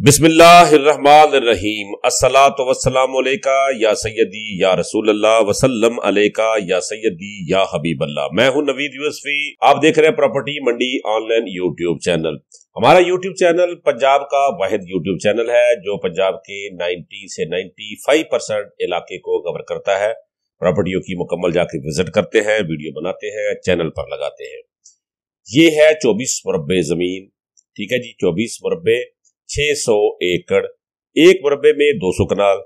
बिस्मिल्लाहिर्रहमानिर्रहीम अस्सलातु वस्सलामु अलैका या सय्यदी या रसूल अल्लाह वसल्लम अलैका या सय्यदी या हबीब अल्लाह। मैं हूं नवीद यूसुफी। आप देख रहे हैं प्रॉपर्टी मंडी ऑनलाइन यूट्यूब चैनल। हमारा यूट्यूब चैनल पंजाब का वाहिद यूट्यूब चैनल है जो पंजाब के 90 से 95% इलाके को कवर करता है। प्रॉपर्टियों की मुकम्मल जाके विजिट करते हैं, वीडियो बनाते हैं, चैनल पर लगाते हैं। ये है 24 मुरब्बे जमीन, ठीक है जी, 24 मुरब्बे 600 एकड़, एक मुरब्बे में 200 कनाल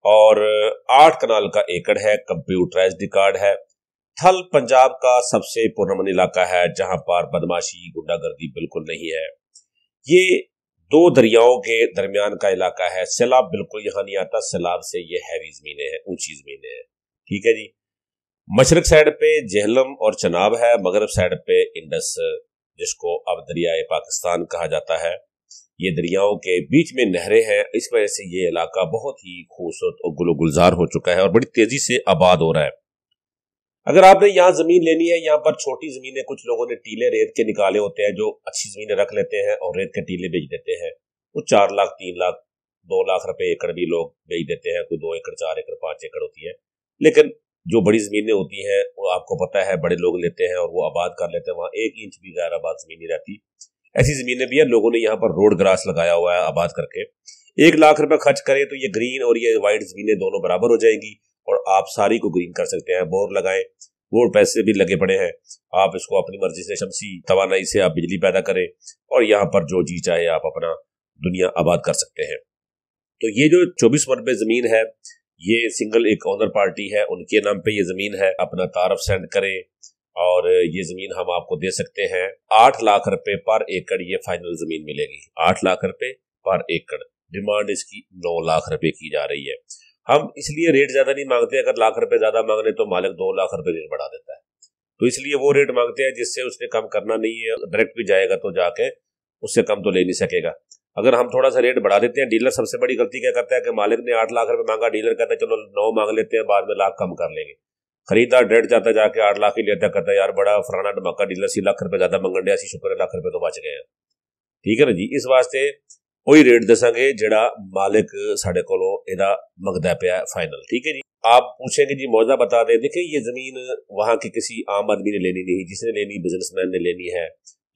और 8 कनाल का एकड़ है। कंप्यूटराइज्ड रिकॉर्ड है। थल पंजाब का सबसे पुरअमन इलाका है जहां पर बदमाशी गुंडागर्दी बिल्कुल नहीं है। ये दो दरियाओं के दरमियान का इलाका है। सैलाब बिल्कुल यहाँ नहीं आता। सैलाब से ये हैवी जमीनें हैं, ऊंची जमीनें हैं, ठीक है जी। मशरक साइड पे जेहलम और चनाब है, मगरब साइड पे इंडस जिसको अब दरियाए पाकिस्तान कहा जाता है। ये दरियाओं के बीच में नहरें हैं, इस वजह से ये इलाका बहुत ही खूबसूरत और गुलो गुलजार हो चुका है और बड़ी तेजी से आबाद हो रहा है। अगर आपने यहाँ जमीन लेनी है, यहाँ पर छोटी जमीनें कुछ लोगों ने टीले रेत के निकाले होते हैं जो अच्छी जमीनें रख लेते हैं और रेत के टीले बेच देते हैं। वो 4 लाख 3 लाख 2 लाख रुपए एकड़ भी लोग बेच देते हैं। कोई 2 एकड़ 4 एकड़ 5 एकड़ होती है। लेकिन जो बड़ी जमीनें होती हैं वो आपको पता है बड़े लोग लेते हैं और वो आबाद कर लेते हैं। वहां 1 इंच भी गैर आबाद जमीन नहीं रहती। ऐसी जमीनें भी है। लोगों ने यहाँ पर रोड ग्रास लगाया हुआ है आबाद करके। 1 लाख रुपए खर्च करें तो ये ग्रीन और ये वाइट जमीनें दोनों बराबर हो जाएंगी और आप सारी को ग्रीन कर सकते हैं। बोर लगाएं, बोर पैसे भी लगे पड़े हैं। आप इसको अपनी मर्जी से शमसी तवानाई से आप बिजली पैदा करें और यहाँ पर जो जी चाहे आप अपना दुनिया आबाद कर सकते हैं। तो ये जो 24 मरबे जमीन है ये सिंगल एक ओनर पार्टी है, उनके नाम पे ये जमीन है। अपना तारफ सेंड करें और ये जमीन हम आपको दे सकते हैं 8 लाख रुपए पर एकड़। ये फाइनल जमीन मिलेगी 8 लाख रुपए पर एकड़। डिमांड इसकी 9 लाख रुपए की जा रही है। हम इसलिए रेट ज्यादा नहीं मांगते। अगर लाख रुपए ज्यादा मांगने तो मालिक 2 लाख रुपए रेट बढ़ा देता है, तो इसलिए वो रेट मांगते हैं जिससे उसने कम करना नहीं है। डायरेक्ट भी जाएगा तो जाके उससे कम तो ले नहीं सकेगा। अगर हम थोड़ा सा रेट बढ़ा देते हैं, डीलर सबसे बड़ी गलती क्या करता है कि मालिक ने 8 लाख रुपए मांगा, डीलर कहता है चलो 9 मांग लेते हैं, बाद में लाख कम कर लेंगे। खरीदार डेढ़ जाता जाके 8 लाख ही लेता, कहता है यार बड़ा फलाना धमाका डीलर 80 लाख रुपए ज्यादा मंगन दिया, शुक्र है लाख रुपए तो बच गए हैं, ठीक है ना जी। इस वास्ते वही रेट दसांगे जेड़ा मालिक साढ़े कोलों एदा मंगदा पिया फाइनल, ठीक है जी। आप पूछेंगे जी मौजा बता दें। देखिए ये जमीन वहां के किसी आम आदमी ने लेनी नहीं, जिसने लेनी बिजनेसमैन ने लेनी है।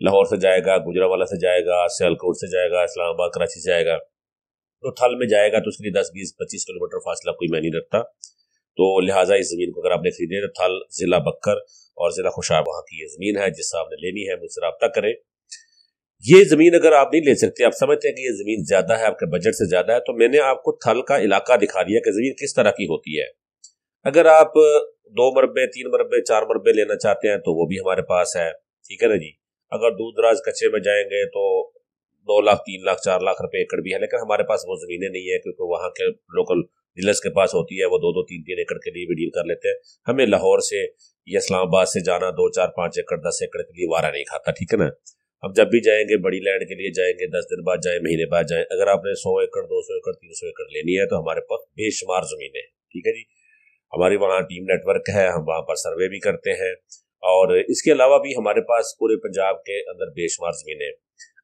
लाहौर से जाएगा, गुजरावाला से जाएगा, सियालकोट से जाएगा, इस्लामाबाद कराची से जाएगा, तो थल में जाएगा तो उसके लिए 10 20 25 किलोमीटर फासला कोई मैं नहीं रखता। तो लिहाजा इस जमीन को अगर आपने खरीदे तो थल जिला बक्कर और जिला खुशाब वहां की ये जमीन है। जिससे आपने लेनी है मुझसे रब्ता करें। ये जमीन अगर आप नहीं ले सकते, आप समझते हैं कि ये जमीन ज्यादा है, आपके बजट से ज्यादा है, तो मैंने आपको थल का इलाका दिखा दिया कि जमीन किस तरह की होती है। अगर आप 2 मरबे 3 मरबे 4 मरबे लेना चाहते हैं तो वो भी हमारे पास है, ठीक है ना जी। अगर दूर दराज कच्चे में जाएंगे तो 2 लाख 3 लाख 4 लाख रुपए एकड़ भी है, लेकिन हमारे पास वो जमीनें नहीं है क्योंकि वहां के लोकल डीलर्स के पास होती है। वो 2 2 3 3 एकड़ के लिए भी डील कर लेते हैं। हमें लाहौर से या इस्लामाबाद से जाना 2 4 5 एकड़ 10 एकड़ के लिए वारा नहीं खाता, ठीक है ना। हम जब भी जाएंगे बड़ी लैंड के लिए जाएंगे, 10 दिन बाद जाए, महीने बाद जाए। अगर आपने 100 एकड़ 200 एकड़ 300 एकड़ लेनी है तो हमारे पास बेशुमार जमीनें, ठीक है जी। हमारी वहाँ टीम नेटवर्क है, हम वहाँ पर सर्वे भी करते हैं और इसके अलावा भी हमारे पास पूरे पंजाब के अंदर बेशुमार जमीनें।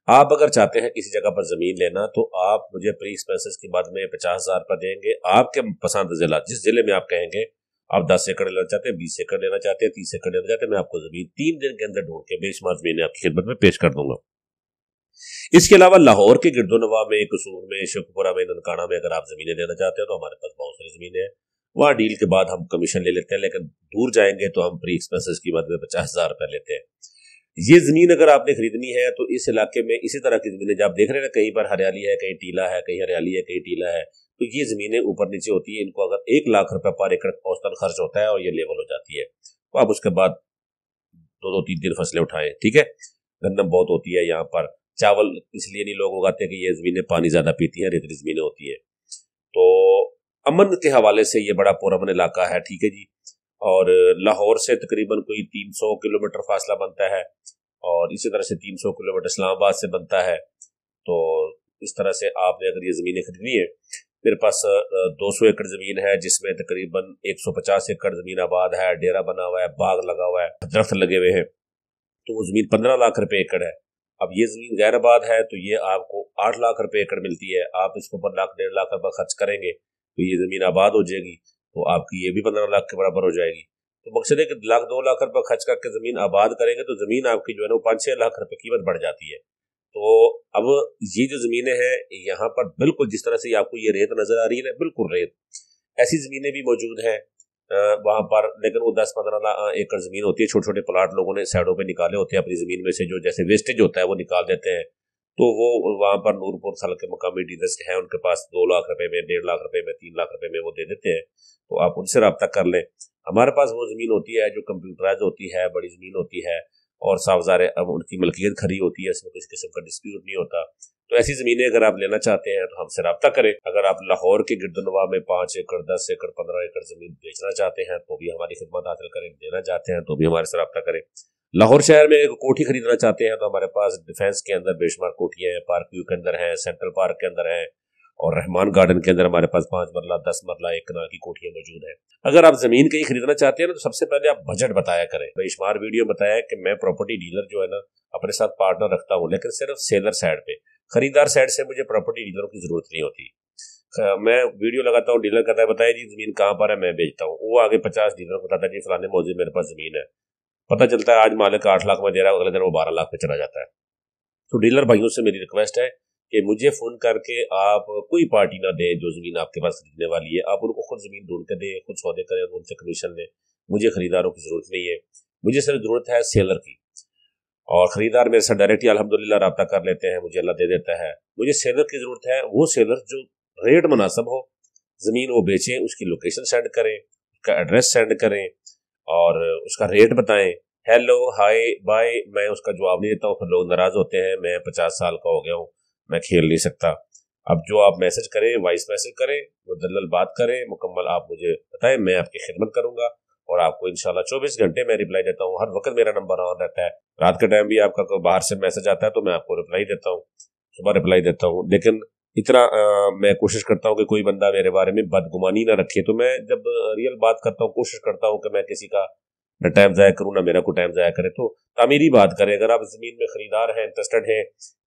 आप अगर चाहते हैं किसी जगह पर जमीन लेना तो आप मुझे प्री एक्सपेंसेस के बाद में 50,000 रुपये देंगे। आपके पसंद जिला, जिस जिले में आप कहेंगे, आप 10 एकड़ लेना चाहते हैं, 20 एकड़ लेना चाहते हैं, 30 एकड़ लेना चाहते हैं, मैं आपको जमीन 3 दिन के अंदर ढूंढ के बेशुमार जमीनें आपकी खिदमत में पेश कर दूंगा। इसके अलावा लाहौर के गिरदोनवा में, कसूर में, शेखपुरा में, ननकाना में अगर आप जमीनें लेना चाहते हैं तो हमारे पास बहुत सारी जमीनें हैं। वहाँ डील के बाद हम कमीशन ले लेते हैं, लेकिन दूर जाएंगे तो हम प्री एक्सपेंसेस की बाद में 50,000 रुपये लेते हैं। ये जमीन अगर आपने खरीदनी है तो इस इलाके में इसी तरह की जमीनें, जब आप देख रहे हैं कहीं पर हरियाली है, कहीं टीला है, कहीं हरियाली है, कहीं टीला है, तो ये जमीनें ऊपर नीचे होती है। इनको अगर 1 लाख रुपए पर एकड़ औसतन खर्च होता है और ये लेवल हो जाती है, तो आप उसके बाद 2 2 3 3 फसलें उठाएं, ठीक है। गन्नम बहुत होती है यहाँ पर। चावल इसलिए नहीं लोग उगाते कि ये जमीनें पानी ज्यादा पीती हैं, रेतली जमीनें होती है। तो अमन के हवाले से ये बड़ा पुरअमन इलाका है, ठीक है जी। और लाहौर से तकरीबन कोई 300 किलोमीटर फासला बनता है और इसी तरह से 300 किलोमीटर इस्लामाबाद से बनता है। तो इस तरह से आपने अगर ये जमीनें खरीदनी है, मेरे पास 200 एकड़ जमीन है जिसमें तकरीबन 150 एकड़ जमीन आबाद है, डेरा बना हुआ है, बाग लगा हुआ है, दरख्त लगे हुए हैं। तो वो जमीन 15 लाख रुपए एकड़ है। अब ये ज़मीन गैर आबाद है तो ये आपको 8 लाख रुपए एकड़ मिलती है, आप इसके ऊपर लाख 1.5 लाख रुपए खर्च करेंगे तो ये ज़मीन आबाद हो जाएगी, तो आपकी ये भी 15 लाख के बराबर हो जाएगी। तो मकसद है कि 2 लाख रुपए खर्च करके ज़मीन आबाद करेंगे तो ज़मीन आपकी जो है ना 5-6 लाख रुपए कीमत बढ़ जाती है। तो अब ये जो ज़मीनें हैं यहाँ पर बिल्कुल जिस तरह से आपको ये रेत नज़र आ रही है ना, बिल्कुल रेत, ऐसी ज़मीनें भी मौजूद हैं वहाँ पर, लेकिन वो 10-15 एकड़ ज़मीन होती है, छोटे छोटे प्लाट लोगों ने साइडों पे निकाले होते हैं अपनी ज़मीन में से, जो जैसे वेस्टेज होता है वो निकाल देते हैं। तो वो वहाँ पर नूरपुर साल के मकामी डीलर्स हैं, उनके पास 2 लाख रुपए में, 1.5 लाख रुपए में, 3 लाख रुपए में वो दे देते हैं, तो आप उनसे रब्ता कर लें। हमारे पास वो ज़मीन होती है जो कंप्यूटराइज होती है, बड़ी ज़मीन होती है और सावजारे अब उनकी मलकियत खरी होती है, इसमें किसी किस्म का डिस्प्यूट नहीं होता। तो ऐसी ज़मीनें अगर आप लेना चाहते हैं तो हमसे रब्ता करें। अगर आप लाहौर के गिरदनवा में 5 एकड़, 10 एकड़, 15 एकड़ ज़मीन बेचना चाहते हैं तो भी हमारी खिदमत हासिल करें, देना चाहते हैं तो भी हमारे से रब्ता करें। लाहौर शहर में एक कोठी खरीदना चाहते हैं तो हमारे पास डिफेंस के अंदर बेशुमार कोठियाँ हैं, पार्क व्यू के अंदर हैं, सेंट्रल पार्क के अंदर हैं और रहमान गार्डन के अंदर हमारे पास 5 मरला, 10 मरला, 1 कनाल की कोठियाँ मौजूद हैं। अगर आप ज़मीन कहीं खरीदना चाहते हैं ना तो सबसे पहले आप बजट बताया करें। बेशुमार वीडियो बताया कि मैं प्रॉपर्टी डीलर जो है ना अपने साथ पार्टनर रखता हूँ, लेकिन सिर्फ सेलर साइड पे, खरीदार साइड से मुझे प्रॉपर्टी डीलरों की जरूरत नहीं होती। मैं वीडियो लगाता हूँ, डीलर कहता है बताइए जी ज़मीन कहाँ पर है, मैं बेचता हूँ, वो आगे 50 डीलर को बताता है जी फलाने मौजूद मेरे पास ज़मीन है। पता चलता है आज मालिक 8 लाख में दे रहा है, अगले दिन वो 12 लाख पे चला जाता है। तो डीलर भाइयों से मेरी रिक्वेस्ट है कि मुझे फ़ोन करके आप कोई पार्टी ना दें जो ज़मीन आपके पास खरीदने वाली है, आप उनको खुद ज़मीन ढूंढ के दें, खुद सौदे करें, उनसे कमीशन लें। मुझे खरीदारों की ज़रूरत नहीं है, मुझे सिर्फ ज़रूरत है सेलर की, और खरीदार मेरे साथ डायरेक्टली अल्हम्दुलिल्लाह रब्ता कर लेते हैं, मुझे अल्लाह दे देता है। मुझे सेलर की ज़रूरत है, वो सेलर जो रेट मुनासिब हो, ज़मीन वो बेचें, उसकी लोकेशन सेंड करें, उसका एड्रेस सेंड करें और उसका रेट बताएं। हेलो, हाय, बाय, मैं उसका जवाब नहीं देता हूँ, फिर लोग नाराज़ होते हैं, मैं 50 साल का हो गया हूँ, मैं खेल नहीं सकता। अब जो आप मैसेज करें, वॉइस मैसेज करें, मुदल्लल बात करें, मुकम्मल आप मुझे बताएं, मैं आपकी खिदमत करूँगा और आपको इंशाल्लाह 24 घंटे मैं रिप्लाई देता हूँ। हर वक्त मेरा नंबर ऑन रहता है, रात के टाइम भी आपका बाहर से मैसेज आता है तो मैं आपको रिप्लाई देता हूँ, सुबह रिप्लाई देता हूँ। लेकिन इतना मैं कोशिश करता हूँ कि कोई बंदा मेरे बारे में बदगुमानी ना रखे। तो मैं जब रियल बात करता हूँ, कोशिश करता हूँ कि मैं किसी का न टाइम ज़ाया करूँ ना मेरा कोई टाइम ज़ाया करे। तो तामीरी बात करें, अगर आप ज़मीन में ख़रीदार हैं, इंटरेस्टेड हैं,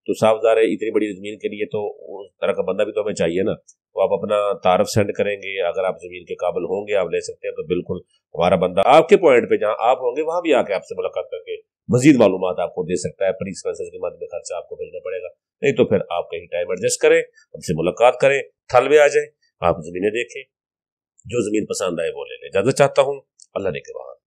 तो साफ ज़ाहिर है इतनी बड़ी ज़मीन के लिए तो उस तरह का बंदा भी तो हमें चाहिए ना। तो आप अपना तारफ सेंड करेंगे, अगर आप ज़मीन के काबिल होंगे, आप ले सकते हैं, तो बिल्कुल हमारा बंदा आपके पॉइंट पे जहाँ आप होंगे वहाँ भी आके आपसे मुलाकात करके मजीद मालूमात आपको दे सकता है। प्री एक्सपेंसेस के माध्यम खर्चा आपको भेजना पड़ेगा, नहीं तो फिर आप कहीं टाइम एडजस्ट करें, हमसे मुलाकात करें, थल में आ जाए, आप ज़मीनें देखें, जो ज़मीन पसंद आए वो ले लें। इजाज़त चाहता हूँ, अल्लाह ने के बाद।